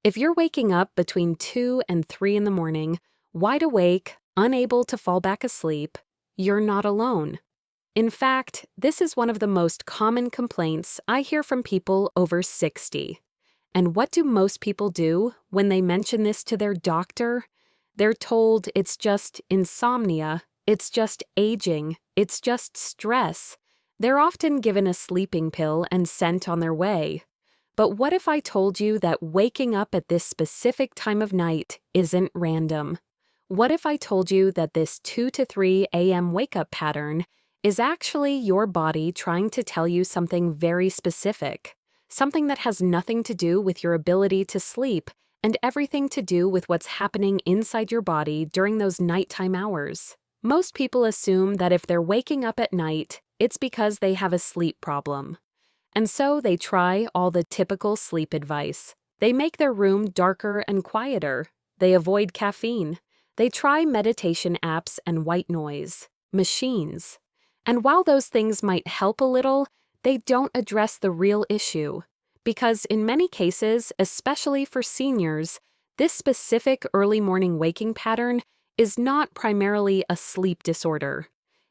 If you're waking up between 2 and 3 in the morning, wide awake, unable to fall back asleep, you're not alone. In fact, this is one of the most common complaints I hear from people over 60. And what do most people do when they mention this to their doctor? They're told it's just insomnia, it's just aging, it's just stress. They're often given a sleeping pill and sent on their way. But what if I told you that waking up at this specific time of night isn't random? What if I told you that this 2 to 3 a.m. wake-up pattern is actually your body trying to tell you something very specific, something that has nothing to do with your ability to sleep and everything to do with what's happening inside your body during those nighttime hours? Most people assume that if they're waking up at night, it's because they have a sleep problem. And so they try all the typical sleep advice. They make their room darker and quieter. They avoid caffeine. They try meditation apps and white noise, machines. And while those things might help a little, they don't address the real issue. Because in many cases, especially for seniors, this specific early morning waking pattern is not primarily a sleep disorder.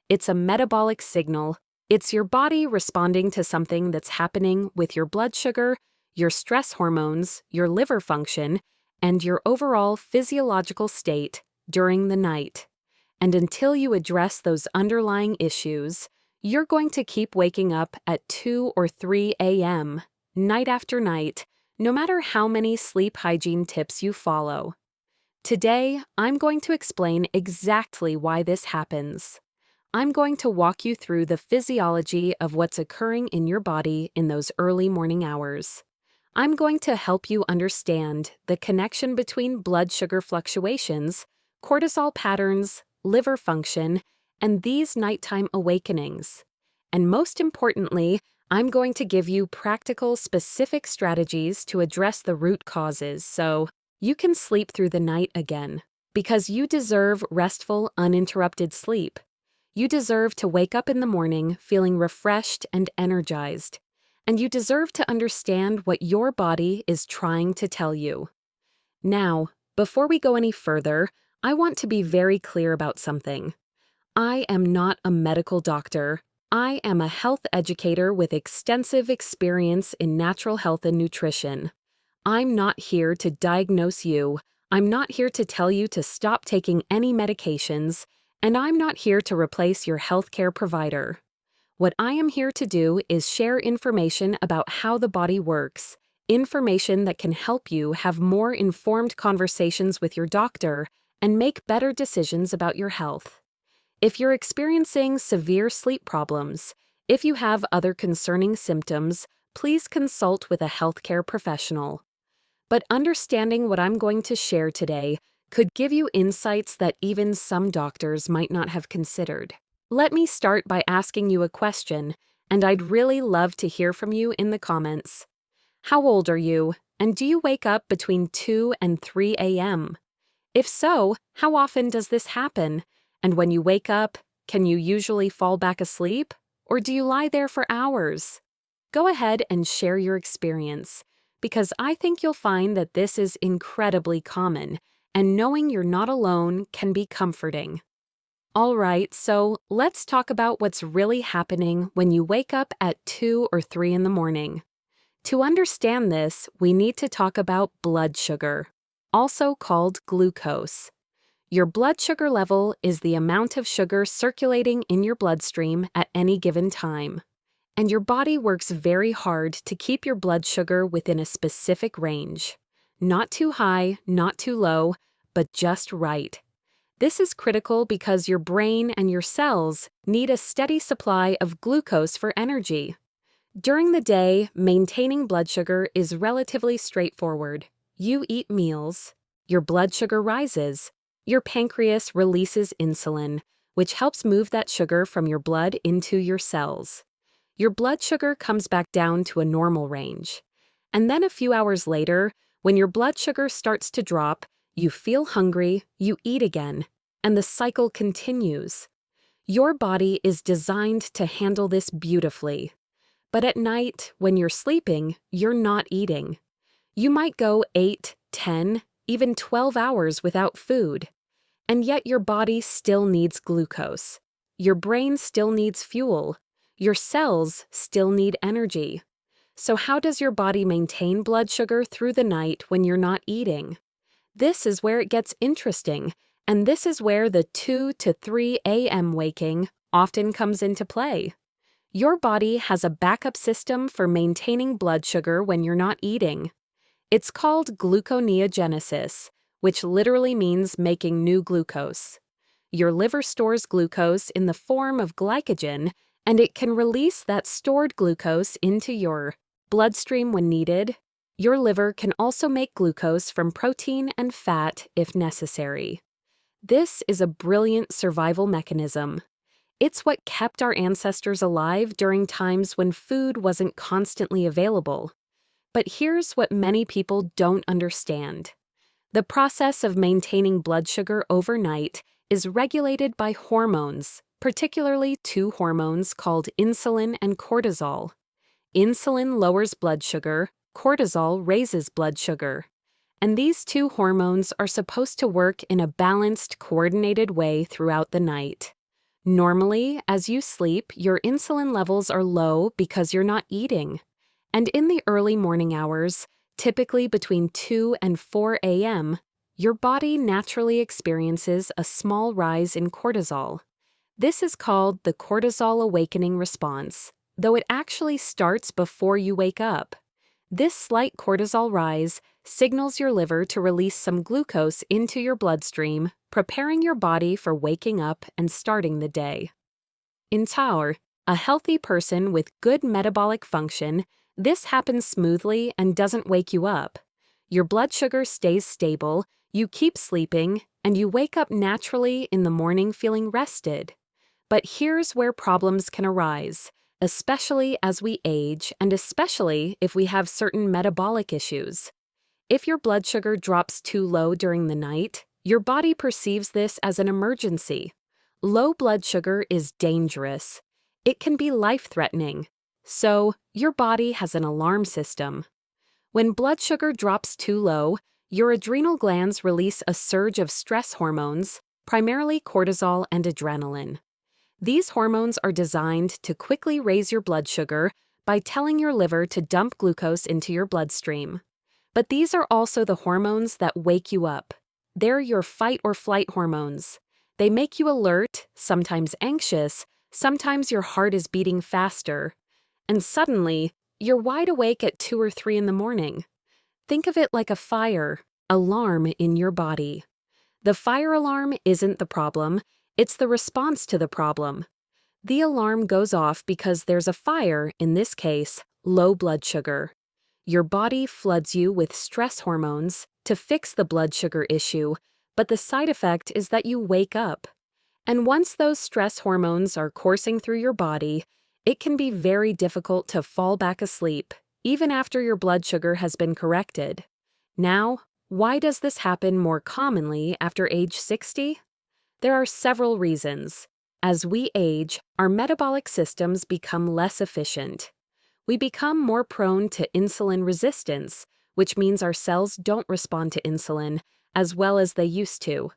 It's a metabolic signal. It's your body responding to something that's happening with your blood sugar, your stress hormones, your liver function, and your overall physiological state during the night. And until you address those underlying issues, you're going to keep waking up at 2 or 3 a.m., night after night, no matter how many sleep hygiene tips you follow. Today, I'm going to explain exactly why this happens. I'm going to walk you through the physiology of what's occurring in your body in those early morning hours. I'm going to help you understand the connection between blood sugar fluctuations, cortisol patterns, liver function, and these nighttime awakenings. And most importantly, I'm going to give you practical, specific strategies to address the root causes so you can sleep through the night again. Because you deserve restful, uninterrupted sleep. You deserve to wake up in the morning feeling refreshed and energized. And you deserve to understand what your body is trying to tell you. Now, before we go any further, I want to be very clear about something. I am not a medical doctor. I am a health educator with extensive experience in natural health and nutrition. I'm not here to diagnose you. I'm not here to tell you to stop taking any medications. And I'm not here to replace your healthcare provider. What I am here to do is share information about how the body works, information that can help you have more informed conversations with your doctor and make better decisions about your health. If you're experiencing severe sleep problems, if you have other concerning symptoms, please consult with a healthcare professional. But understanding what I'm going to share today could give you insights that even some doctors might not have considered. Let me start by asking you a question, and I'd really love to hear from you in the comments. How old are you, and do you wake up between 2 and 3 a.m.? If so, how often does this happen? And when you wake up, can you usually fall back asleep, or do you lie there for hours? Go ahead and share your experience, because I think you'll find that this is incredibly common, and knowing you're not alone can be comforting. All right, so let's talk about what's really happening when you wake up at 2 or 3 in the morning. To understand this, we need to talk about blood sugar, also called glucose. Your blood sugar level is the amount of sugar circulating in your bloodstream at any given time. And your body works very hard to keep your blood sugar within a specific range. Not too high, not too low, but just right. This is critical because your brain and your cells need a steady supply of glucose for energy. During the day, maintaining blood sugar is relatively straightforward. You eat meals, your blood sugar rises, your pancreas releases insulin, which helps move that sugar from your blood into your cells. Your blood sugar comes back down to a normal range. And then a few hours later, when your blood sugar starts to drop, you feel hungry, you eat again, and the cycle continues. Your body is designed to handle this beautifully. But at night, when you're sleeping, you're not eating. You might go 8, 10, even 12 hours without food. And yet your body still needs glucose. Your brain still needs fuel. Your cells still need energy. So how does your body maintain blood sugar through the night when you're not eating? This is where it gets interesting, and this is where the 2 to 3 a.m. waking often comes into play. Your body has a backup system for maintaining blood sugar when you're not eating. It's called gluconeogenesis, which literally means making new glucose. Your liver stores glucose in the form of glycogen, and it can release that stored glucose into your bloodstream when needed. Your liver can also make glucose from protein and fat if necessary. This is a brilliant survival mechanism. It's what kept our ancestors alive during times when food wasn't constantly available. But here's what many people don't understand. The process of maintaining blood sugar overnight is regulated by hormones, particularly two hormones called insulin and cortisol. Insulin lowers blood sugar, cortisol raises blood sugar. And these two hormones are supposed to work in a balanced, coordinated way throughout the night. Normally, as you sleep, your insulin levels are low because you're not eating. And in the early morning hours, typically between 2 and 4 a.m., your body naturally experiences a small rise in cortisol. This is called the cortisol awakening response, though it actually starts before you wake up. This slight cortisol rise signals your liver to release some glucose into your bloodstream, preparing your body for waking up and starting the day. In Taur, a healthy person with good metabolic function, this happens smoothly and doesn't wake you up. Your blood sugar stays stable, you keep sleeping, and you wake up naturally in the morning feeling rested. But here's where problems can arise, especially as we age and especially if we have certain metabolic issues. If your blood sugar drops too low during the night, your body perceives this as an emergency. Low blood sugar is dangerous. It can be life-threatening. So, your body has an alarm system. When blood sugar drops too low, your adrenal glands release a surge of stress hormones, primarily cortisol and adrenaline. These hormones are designed to quickly raise your blood sugar by telling your liver to dump glucose into your bloodstream. But these are also the hormones that wake you up. They're your fight or flight hormones. They make you alert, sometimes anxious, sometimes your heart is beating faster. And suddenly, you're wide awake at 2 or 3 in the morning. Think of it like a fire alarm in your body. The fire alarm isn't the problem, it's the response to the problem. The alarm goes off because there's a fire, in this case, low blood sugar. Your body floods you with stress hormones to fix the blood sugar issue, but the side effect is that you wake up. And once those stress hormones are coursing through your body, it can be very difficult to fall back asleep, even after your blood sugar has been corrected. Now, why does this happen more commonly after age 60? There are several reasons. As we age, our metabolic systems become less efficient. We become more prone to insulin resistance, which means our cells don't respond to insulin as well as they used to.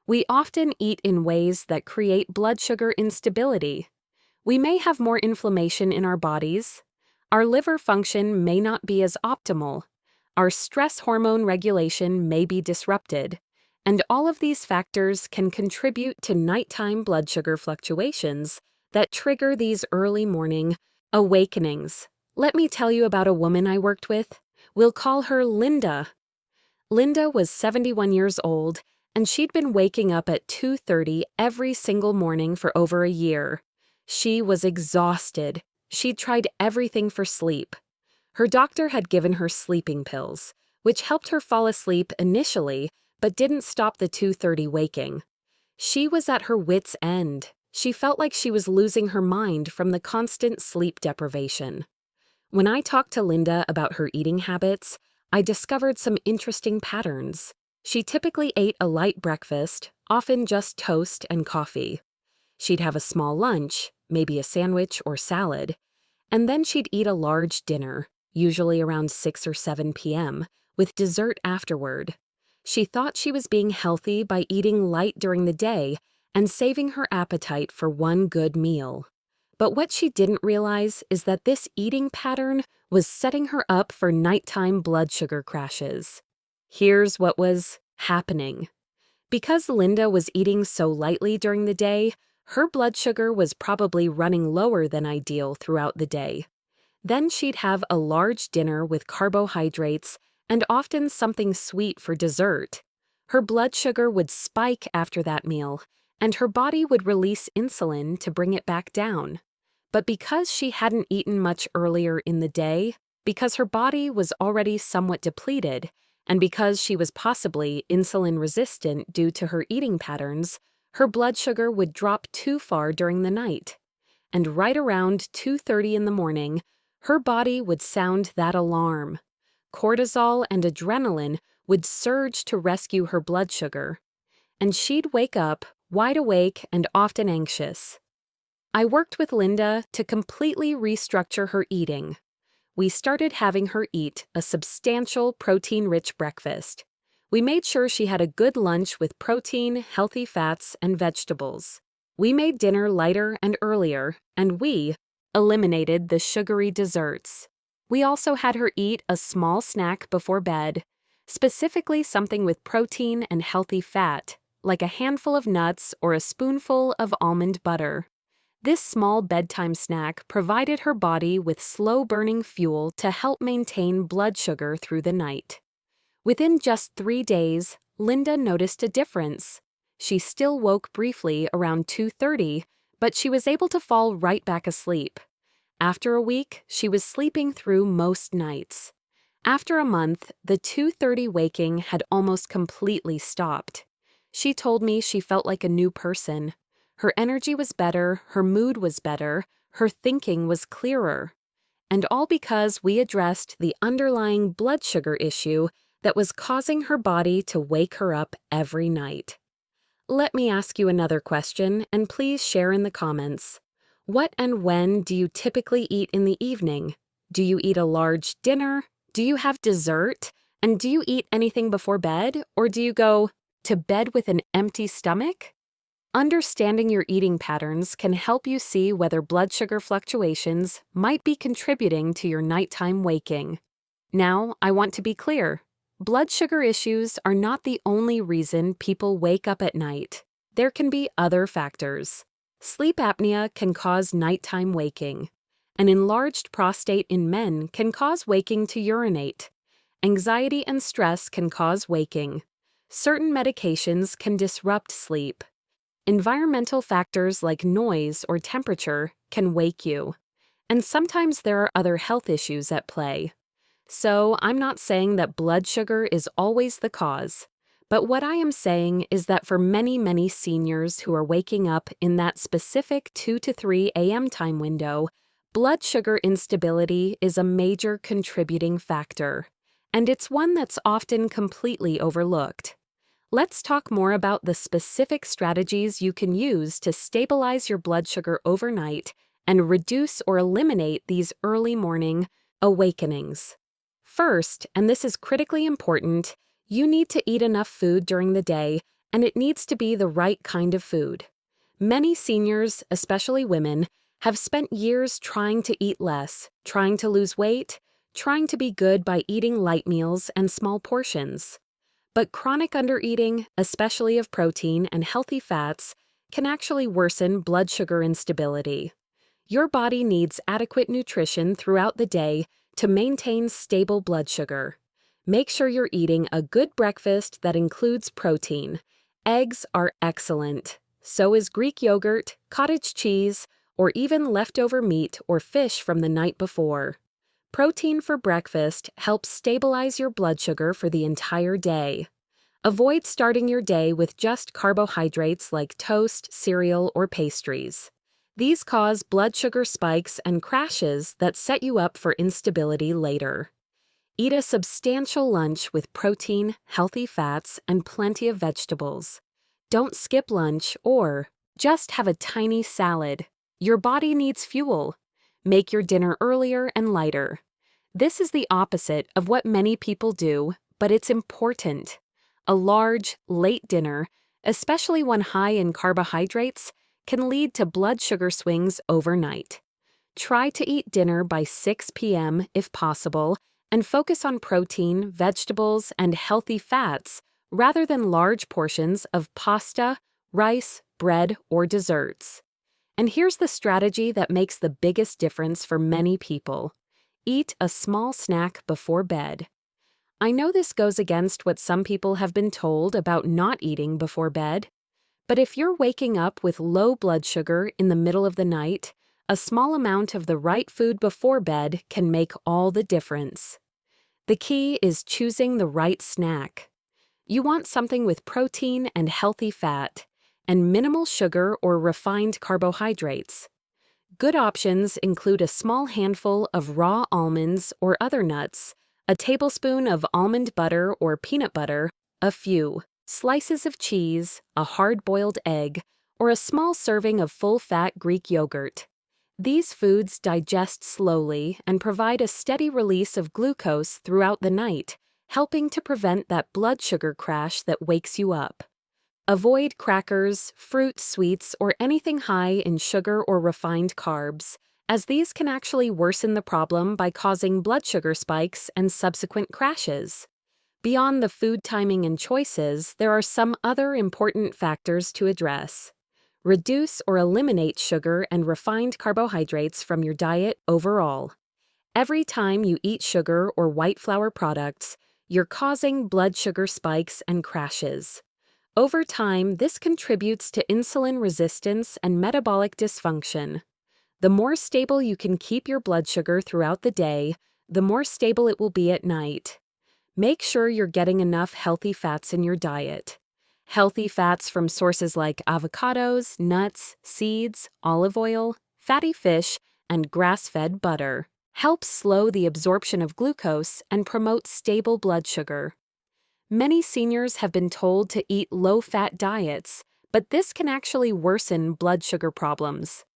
We often eat in ways that create blood sugar instability. We may have more inflammation in our bodies. Our liver function may not be as optimal. Our stress hormone regulation may be disrupted. And all of these factors can contribute to nighttime blood sugar fluctuations that trigger these early morning awakenings. Let me tell you about a woman I worked with. We'll call her Linda. Linda was 71 years old, and she'd been waking up at 2:30 every single morning for over a year. She was exhausted. She'd tried everything for sleep. Her doctor had given her sleeping pills, which helped her fall asleep initially, but didn't stop the 2:30 waking. She was at her wit's end. She felt like she was losing her mind from the constant sleep deprivation. When I talked to Linda about her eating habits, I discovered some interesting patterns. She typically ate a light breakfast, often just toast and coffee. She'd have a small lunch, maybe a sandwich or salad, and then she'd eat a large dinner, usually around 6 or 7 p.m., with dessert afterward. She thought she was being healthy by eating light during the day and saving her appetite for one good meal. But what she didn't realize is that this eating pattern was setting her up for nighttime blood sugar crashes. Here's what was happening. Because Linda was eating so lightly during the day, her blood sugar was probably running lower than ideal throughout the day. Then she'd have a large dinner with carbohydrates and often something sweet for dessert. Her blood sugar would spike after that meal, and her body would release insulin to bring it back down. But because she hadn't eaten much earlier in the day, because her body was already somewhat depleted, and because she was possibly insulin resistant due to her eating patterns, her blood sugar would drop too far during the night. And right around 2:30 in the morning, her body would sound that alarm. Cortisol and adrenaline would surge to rescue her blood sugar. And she'd wake up, wide awake and often anxious. I worked with Linda to completely restructure her eating. We started having her eat a substantial protein-rich breakfast. We made sure she had a good lunch with protein, healthy fats, and vegetables. We made dinner lighter and earlier, and we eliminated the sugary desserts. We also had her eat a small snack before bed, specifically something with protein and healthy fat, like a handful of nuts or a spoonful of almond butter. This small bedtime snack provided her body with slow-burning fuel to help maintain blood sugar through the night. Within just 3 days, Linda noticed a difference. She still woke briefly around 2:30, but she was able to fall right back asleep. After a week, she was sleeping through most nights. After a month, the 2:30 waking had almost completely stopped. She told me she felt like a new person. Her energy was better, her mood was better, her thinking was clearer. And all because we addressed the underlying blood sugar issue that was causing her body to wake her up every night. Let me ask you another question, and please share in the comments. What and when do you typically eat in the evening? Do you eat a large dinner? Do you have dessert? And do you eat anything before bed? Or do you go to bed with an empty stomach? Understanding your eating patterns can help you see whether blood sugar fluctuations might be contributing to your nighttime waking. Now, I want to be clear. Blood sugar issues are not the only reason people wake up at night. There can be other factors. Sleep apnea can cause nighttime waking. An enlarged prostate in men can cause waking to urinate. Anxiety and stress can cause waking. Certain medications can disrupt sleep. Environmental factors like noise or temperature can wake you. And sometimes there are other health issues at play. So I'm not saying that blood sugar is always the cause. But what I am saying is that for many seniors who are waking up in that specific 2 to 3 a.m. time window, blood sugar instability is a major contributing factor. And it's one that's often completely overlooked. Let's talk more about the specific strategies you can use to stabilize your blood sugar overnight and reduce or eliminate these early morning awakenings. First, and this is critically important, you need to eat enough food during the day, and it needs to be the right kind of food. Many seniors, especially women, have spent years trying to eat less, trying to lose weight, trying to be good by eating light meals and small portions. But chronic undereating, especially of protein and healthy fats, can actually worsen blood sugar instability. Your body needs adequate nutrition throughout the day to maintain stable blood sugar. Make sure you're eating a good breakfast that includes protein. Eggs are excellent. So is Greek yogurt, cottage cheese, or even leftover meat or fish from the night before. Protein for breakfast helps stabilize your blood sugar for the entire day. Avoid starting your day with just carbohydrates like toast, cereal, or pastries. These cause blood sugar spikes and crashes that set you up for instability later. Eat a substantial lunch with protein, healthy fats, and plenty of vegetables. Don't skip lunch or just have a tiny salad. Your body needs fuel. Make your dinner earlier and lighter. This is the opposite of what many people do, but it's important. A large, late dinner, especially one high in carbohydrates, can lead to blood sugar swings overnight. Try to eat dinner by 6 p.m. if possible, and focus on protein, vegetables, and healthy fats rather than large portions of pasta, rice, bread, or desserts. And here's the strategy that makes the biggest difference for many people. Eat a small snack before bed. I know this goes against what some people have been told about not eating before bed, but if you're waking up with low blood sugar in the middle of the night, a small amount of the right food before bed can make all the difference. The key is choosing the right snack. You want something with protein and healthy fat, and minimal sugar or refined carbohydrates. Good options include a small handful of raw almonds or other nuts, a tablespoon of almond butter or peanut butter, a few slices of cheese, a hard-boiled egg, or a small serving of full-fat Greek yogurt. These foods digest slowly and provide a steady release of glucose throughout the night, helping to prevent that blood sugar crash that wakes you up. Avoid crackers, fruit, sweets, or anything high in sugar or refined carbs, as these can actually worsen the problem by causing blood sugar spikes and subsequent crashes. Beyond the food timing and choices, there are some other important factors to address. Reduce or eliminate sugar and refined carbohydrates from your diet overall. Every time you eat sugar or white flour products, you're causing blood sugar spikes and crashes. Over time, this contributes to insulin resistance and metabolic dysfunction. The more stable you can keep your blood sugar throughout the day, the more stable it will be at night. Make sure you're getting enough healthy fats in your diet. Healthy fats from sources like avocados, nuts, seeds, olive oil, fatty fish, and grass-fed butter help slow the absorption of glucose and promote stable blood sugar. Many seniors have been told to eat low-fat diets, but this can actually worsen blood sugar problems.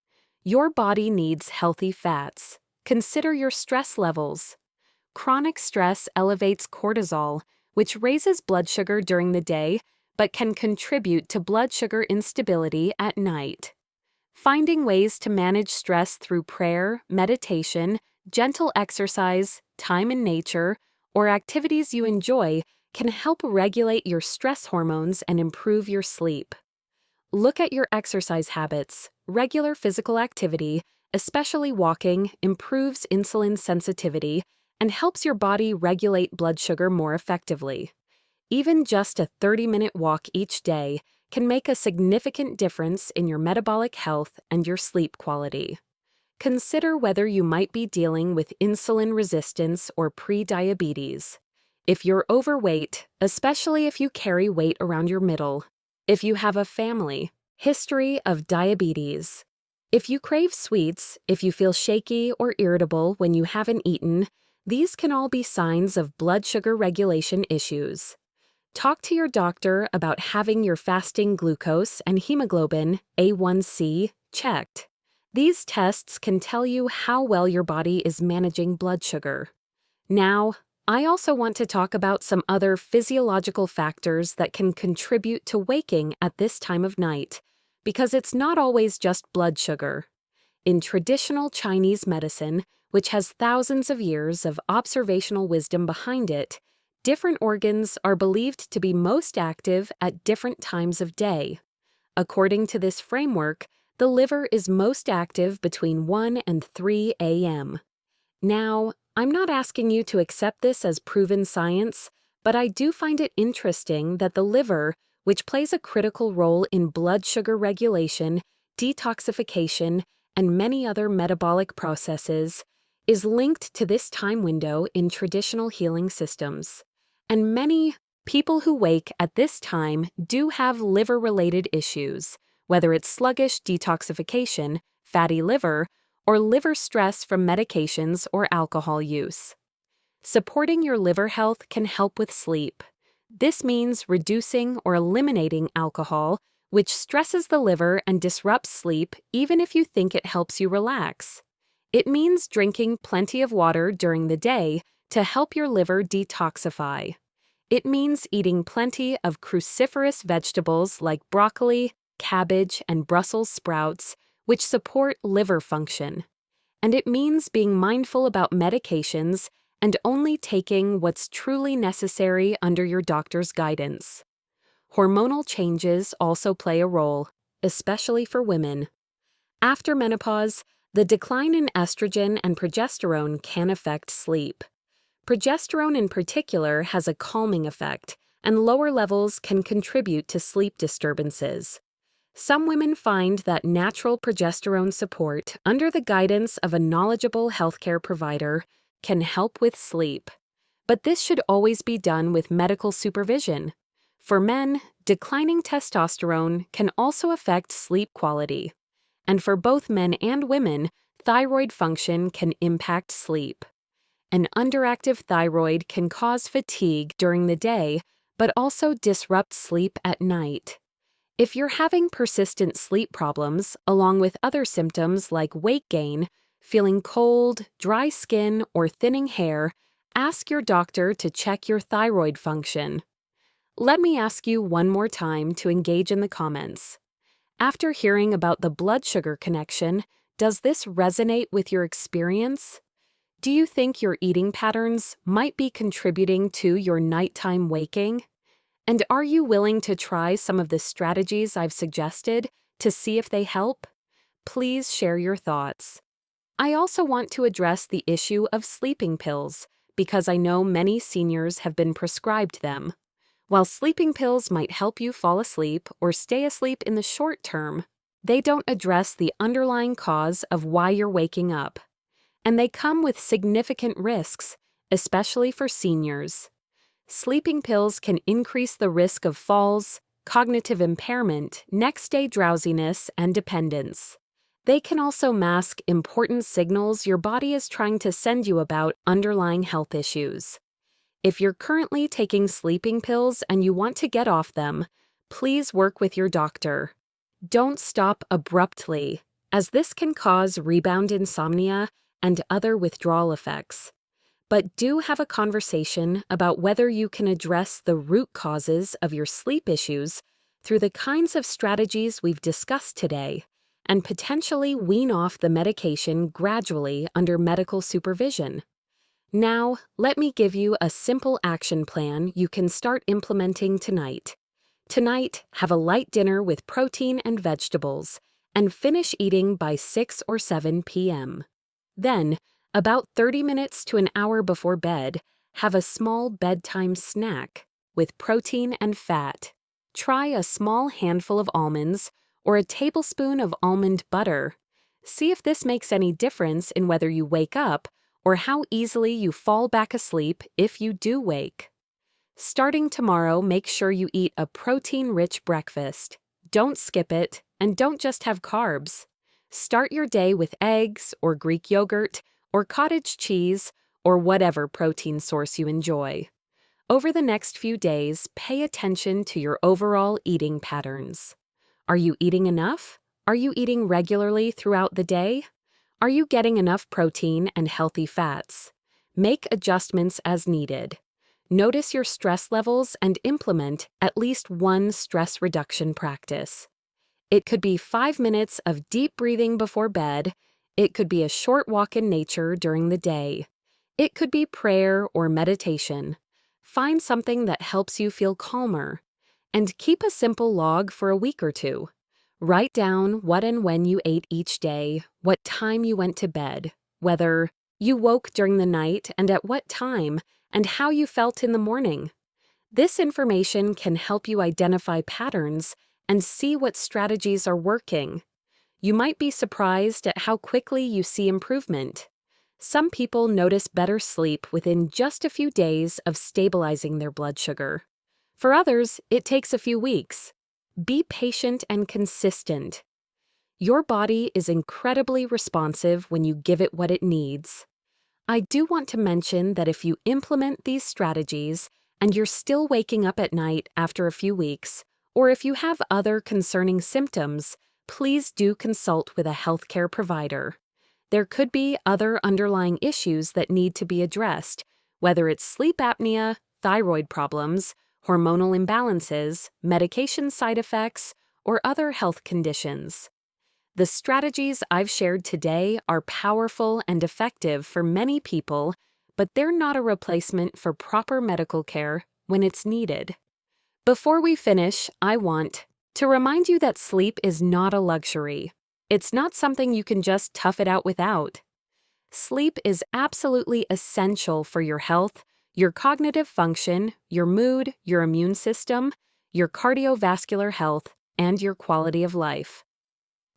Your body needs healthy fats. Consider your stress levels. Chronic stress elevates cortisol, which raises blood sugar during the day, but can contribute to blood sugar instability at night. Finding ways to manage stress through prayer, meditation, gentle exercise, time in nature, or activities you enjoy can help regulate your stress hormones and improve your sleep. Look at your exercise habits. Regular physical activity, especially walking, improves insulin sensitivity and helps your body regulate blood sugar more effectively. Even just a 30-minute walk each day can make a significant difference in your metabolic health and your sleep quality. Consider whether you might be dealing with insulin resistance or pre-diabetes. If you're overweight, especially if you carry weight around your middle, if you have a family history of diabetes, if you crave sweets, if you feel shaky or irritable when you haven't eaten, these can all be signs of blood sugar regulation issues. Talk to your doctor about having your fasting glucose and hemoglobin A1C checked. These tests can tell you how well your body is managing blood sugar. Now, I also want to talk about some other physiological factors that can contribute to waking at this time of night, because it's not always just blood sugar. In traditional Chinese medicine, which has thousands of years of observational wisdom behind it, different organs are believed to be most active at different times of day. According to this framework, the liver is most active between 1 and 3 a.m. Now, I'm not asking you to accept this as proven science, but I do find it interesting that the liver, which plays a critical role in blood sugar regulation, detoxification, and many other metabolic processes, is linked to this time window in traditional healing systems. And many people who wake at this time do have liver-related issues, whether it's sluggish detoxification, fatty liver, or liver stress from medications or alcohol use. Supporting your liver health can help with sleep. This means reducing or eliminating alcohol, which stresses the liver and disrupts sleep even if you think it helps you relax. It means drinking plenty of water during the day to help your liver detoxify. It means eating plenty of cruciferous vegetables like broccoli, cabbage, and Brussels sprouts, which support liver function. And it means being mindful about medications and only taking what's truly necessary under your doctor's guidance. Hormonal changes also play a role, especially for women. After menopause, the decline in estrogen and progesterone can affect sleep. Progesterone in particular has a calming effect, and lower levels can contribute to sleep disturbances. Some women find that natural progesterone support under the guidance of a knowledgeable healthcare provider can help with sleep. But this should always be done with medical supervision. For men, declining testosterone can also affect sleep quality. And for both men and women, thyroid function can impact sleep. An underactive thyroid can cause fatigue during the day, but also disrupt sleep at night. If you're having persistent sleep problems, along with other symptoms like weight gain, feeling cold, dry skin, or thinning hair, ask your doctor to check your thyroid function. Let me ask you one more time to engage in the comments. After hearing about the blood sugar connection, does this resonate with your experience? Do you think your eating patterns might be contributing to your nighttime waking? And are you willing to try some of the strategies I've suggested to see if they help? Please share your thoughts. I also want to address the issue of sleeping pills because I know many seniors have been prescribed them. While sleeping pills might help you fall asleep or stay asleep in the short term, they don't address the underlying cause of why you're waking up. And they come with significant risks, especially for seniors. Sleeping pills can increase the risk of falls, cognitive impairment, next-day drowsiness, and dependence. They can also mask important signals your body is trying to send you about underlying health issues. If you're currently taking sleeping pills and you want to get off them, please work with your doctor. Don't stop abruptly, as this can cause rebound insomnia and other withdrawal effects. But do have a conversation about whether you can address the root causes of your sleep issues through the kinds of strategies we've discussed today, and potentially wean off the medication gradually under medical supervision. Now, let me give you a simple action plan you can start implementing tonight. Tonight, have a light dinner with protein and vegetables, and finish eating by 6 or 7 p.m. Then, about 30 minutes to an hour before bed, have a small bedtime snack with protein and fat. Try a small handful of almonds or a tablespoon of almond butter. See if this makes any difference in whether you wake up or how easily you fall back asleep if you do wake. Starting tomorrow, make sure you eat a protein-rich breakfast. Don't skip it, and don't just have carbs. Start your day with eggs or Greek yogurt or cottage cheese or whatever protein source you enjoy. Over the next few days, pay attention to your overall eating patterns. Are you eating enough? Are you eating regularly throughout the day? Are you getting enough protein and healthy fats? Make adjustments as needed. Notice your stress levels and implement at least one stress reduction practice. It could be 5 minutes of deep breathing before bed. It could be a short walk in nature during the day. It could be prayer or meditation. Find something that helps you feel calmer. And keep a simple log for a week or two. Write down what and when you ate each day, what time you went to bed, whether you woke during the night and at what time, and how you felt in the morning. This information can help you identify patterns and see what strategies are working. You might be surprised at how quickly you see improvement. Some people notice better sleep within just a few days of stabilizing their blood sugar. For others, it takes a few weeks. Be patient and consistent. Your body is incredibly responsive when you give it what it needs. I do want to mention that if you implement these strategies and you're still waking up at night after a few weeks, or if you have other concerning symptoms, please do consult with a healthcare provider. There could be other underlying issues that need to be addressed, whether it's sleep apnea, thyroid problems, hormonal imbalances, medication side effects, or other health conditions. The strategies I've shared today are powerful and effective for many people, but they're not a replacement for proper medical care when it's needed. Before we finish, I want to remind you that sleep is not a luxury. It's not something you can just tough it out without. Sleep is absolutely essential for your health, your cognitive function, your mood, your immune system, your cardiovascular health, and your quality of life.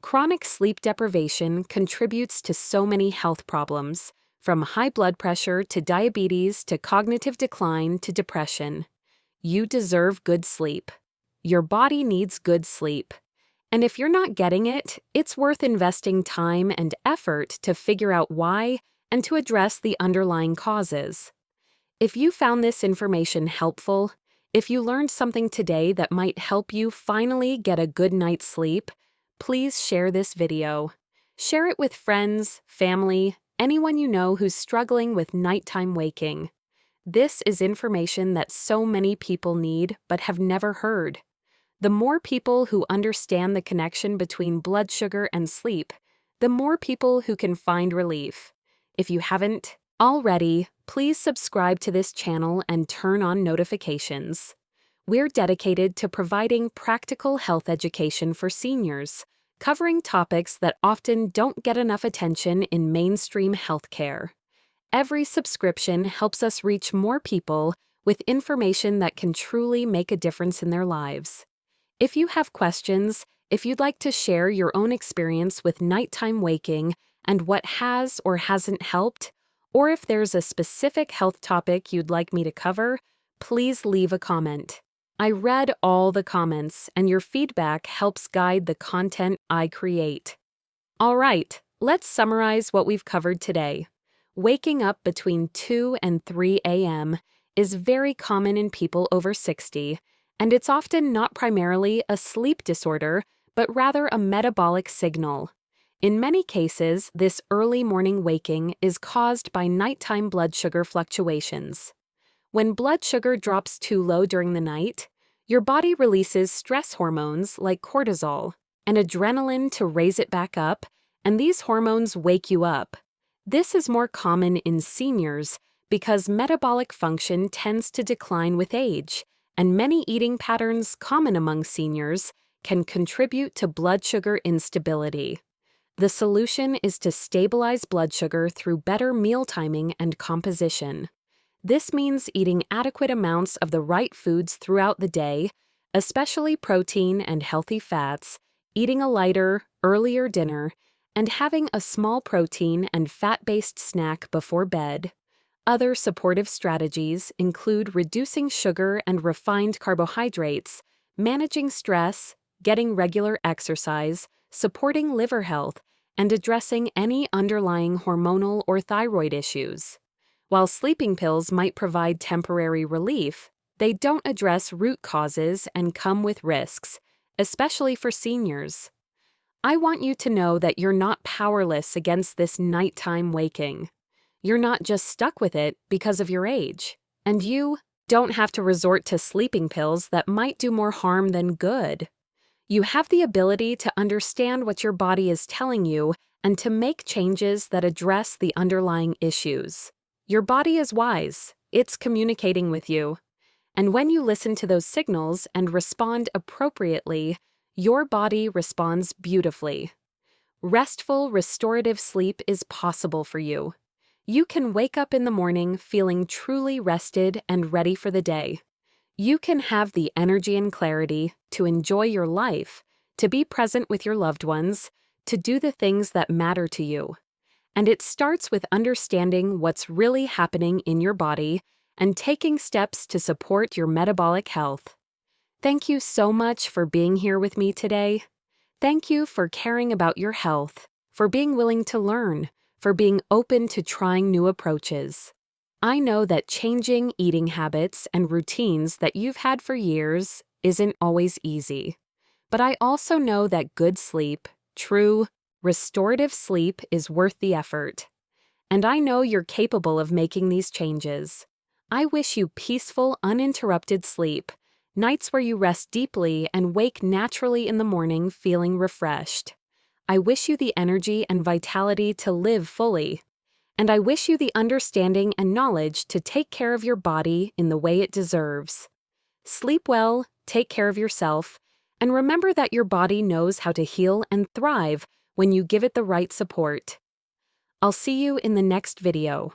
Chronic sleep deprivation contributes to so many health problems, from high blood pressure to diabetes to cognitive decline to depression. You deserve good sleep. Your body needs good sleep. And if you're not getting it, it's worth investing time and effort to figure out why and to address the underlying causes. If you found this information helpful, if you learned something today that might help you finally get a good night's sleep, please share this video. Share it with friends, family, anyone you know who's struggling with nighttime waking. This is information that so many people need but have never heard. The more people who understand the connection between blood sugar and sleep, the more people who can find relief. If you haven't already, please subscribe to this channel and turn on notifications. We're dedicated to providing practical health education for seniors, covering topics that often don't get enough attention in mainstream healthcare. Every subscription helps us reach more people with information that can truly make a difference in their lives. If you have questions, if you'd like to share your own experience with nighttime waking and what has or hasn't helped, or if there's a specific health topic you'd like me to cover, please leave a comment. I read all the comments, and your feedback helps guide the content I create. All right, let's summarize what we've covered today. Waking up between 2 and 3 a.m. is very common in people over 60, and it's often not primarily a sleep disorder, but rather a metabolic signal. In many cases, this early morning waking is caused by nighttime blood sugar fluctuations. When blood sugar drops too low during the night, your body releases stress hormones like cortisol and adrenaline to raise it back up, and these hormones wake you up. This is more common in seniors because metabolic function tends to decline with age, and many eating patterns common among seniors can contribute to blood sugar instability. The solution is to stabilize blood sugar through better meal timing and composition. This means eating adequate amounts of the right foods throughout the day, especially protein and healthy fats, eating a lighter, earlier dinner, and having a small protein and fat-based snack before bed. Other supportive strategies include reducing sugar and refined carbohydrates, managing stress, getting regular exercise, supporting liver health, and addressing any underlying hormonal or thyroid issues. While sleeping pills might provide temporary relief, they don't address root causes and come with risks, especially for seniors. I want you to know that you're not powerless against this nighttime waking. You're not just stuck with it because of your age, and you don't have to resort to sleeping pills that might do more harm than good. You have the ability to understand what your body is telling you and to make changes that address the underlying issues. Your body is wise. It's communicating with you. And when you listen to those signals and respond appropriately, your body responds beautifully. Restful, restorative sleep is possible for you. You can wake up in the morning feeling truly rested and ready for the day. You can have the energy and clarity to enjoy your life, to be present with your loved ones, to do the things that matter to you. And it starts with understanding what's really happening in your body and taking steps to support your metabolic health. Thank you so much for being here with me today. Thank you for caring about your health, for being willing to learn, for being open to trying new approaches. I know that changing eating habits and routines that you've had for years isn't always easy. But I also know that good sleep, true, Restorative sleep is worth the effort. And I know you're capable of making these changes. I wish you peaceful, uninterrupted sleep, nights where you rest deeply and wake naturally in the morning feeling refreshed. I wish you the energy and vitality to live fully. And I wish you the understanding and knowledge to take care of your body in the way it deserves. Sleep well, take care of yourself, and remember that your body knows how to heal and thrive when you give it the right support. I'll see you in the next video.